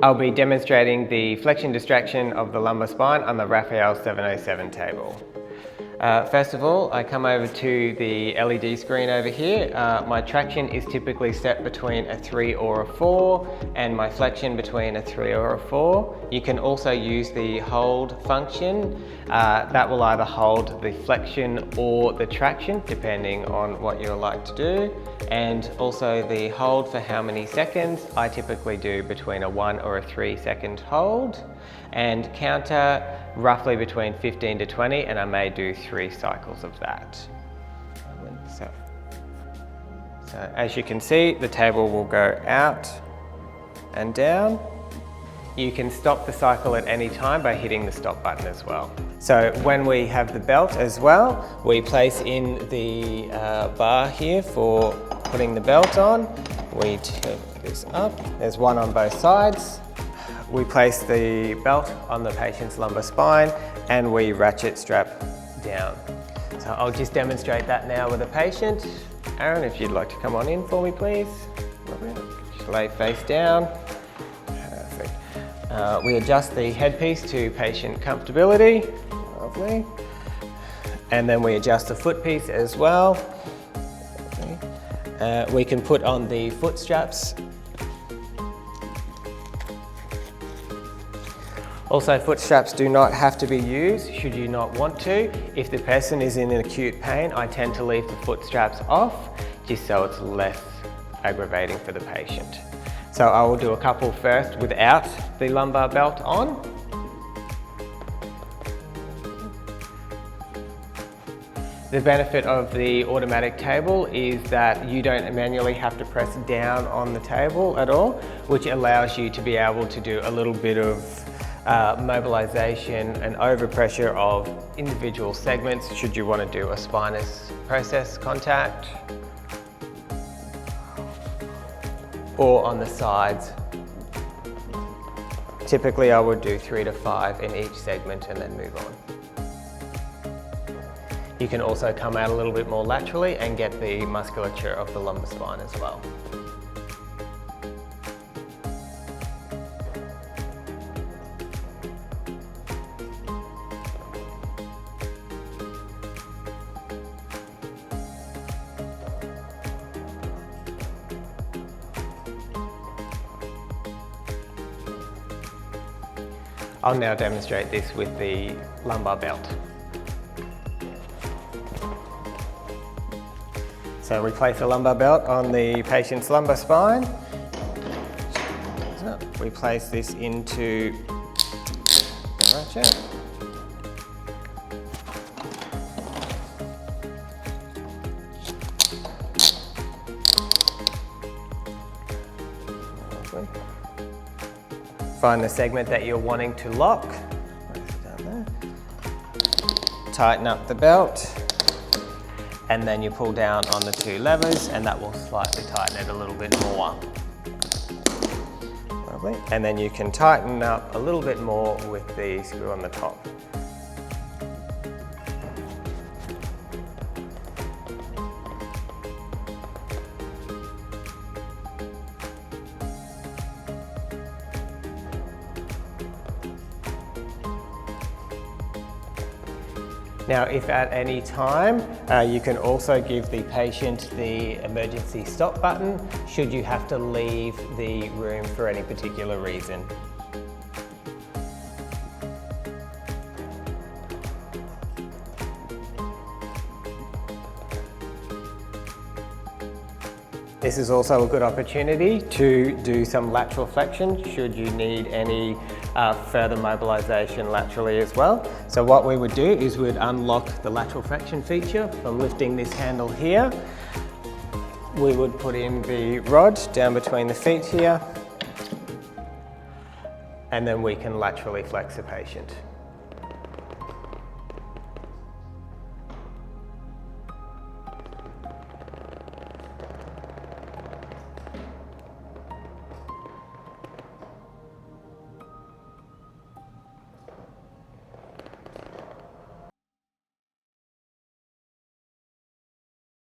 I'll be demonstrating the flexion distraction of the lumbar spine on the Raphael 707 table. First of all, I come over to the LED screen over here. My traction is typically set between a 3 or a 4, and my flexion between a 3 or a 4. You can also use the hold function. That will either hold the flexion or the traction, depending on what you like to do. And also the hold for how many seconds. I typically do between a 1 or a 3 second hold, and counter roughly between 15 to 20, and I may do 3 cycles of that. So as you can see, the table will go out and down. You can stop the cycle at any time by hitting the stop button as well. So when we have the belt as well, we place in the bar here for putting the belt on. We turn this up. There's one on both sides. We place the belt on the patient's lumbar spine and we ratchet strap down. So I'll just demonstrate that now with the patient. Aaron, if you'd like to come on in for me, please. Just lay face down. Perfect. We adjust the headpiece to patient comfortability. Lovely. And then we adjust the foot piece as well. We can put on the foot straps. Also, foot straps do not have to be used should you not want to. If the person is in acute pain, I tend to leave the foot straps off just so it's less aggravating for the patient. So I will do a couple first without the lumbar belt on. The benefit of the automatic table is that you don't manually have to press down on the table at all, which allows you to be able to do a little bit of mobilization and overpressure of individual segments should you want to do a spinous process contact, or on the sides. Typically I would do 3 to 5 in each segment and then move on. You can also come out a little bit more laterally and get the musculature of the lumbar spine as well. I'll now demonstrate this with the lumbar belt. So we place a lumbar belt on the patient's lumbar spine. We place this into the ratchet. Find the segment that you're wanting to lock. Tighten up the belt, and then you pull down on the 2 levers and that will slightly tighten it a little bit more. Lovely. And then you can tighten up a little bit more with the screw on the top. Now, if at any time, you can also give the patient the emergency stop button should you have to leave the room for any particular reason. This is also a good opportunity to do some lateral flexion should you need any further mobilization laterally as well. So what we would do is we'd unlock the lateral flexion feature from lifting this handle here. We would put in the rod down between the feet here, and then we can laterally flex the patient.